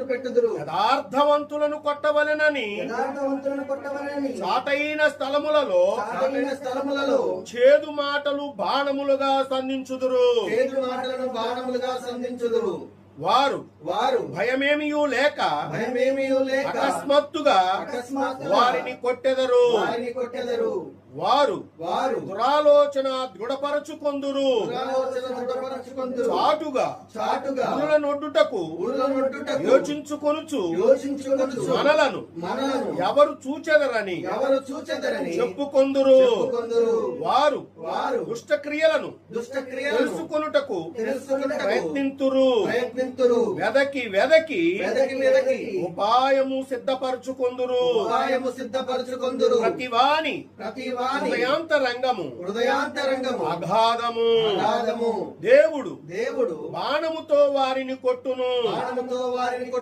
పెట్టుదురు. యథార్థవంతులను కొట్టవలెనని చాటైన స్థలములలో చేదు మాటలు బాణములుగా సంధించుదురు. చేదు మాటలను బాణములుగా సంధించుదురు. వారు వారు భయమేమియూ లేక అకస్మాత్తుగా వారిని కొట్టెదరు. వారు దురాలోచన దృఢపరచుకొందురు. చాటుగా ఉరుల నొడ్డుటకు యోచించుకొనుచు మనలను ఎవరు చూచెదరని చెప్పుకొందురు. వారు దుష్టక్రియలను తెలుసుకొనుటకు ప్రయత్నింతురు. వెదకి ఉపాయము సిద్ధపరచుకొందురు. ప్రతివాని హృదయాంతరంగము అగాధము. దేవుడు బాణముతో వారిని కొట్టును.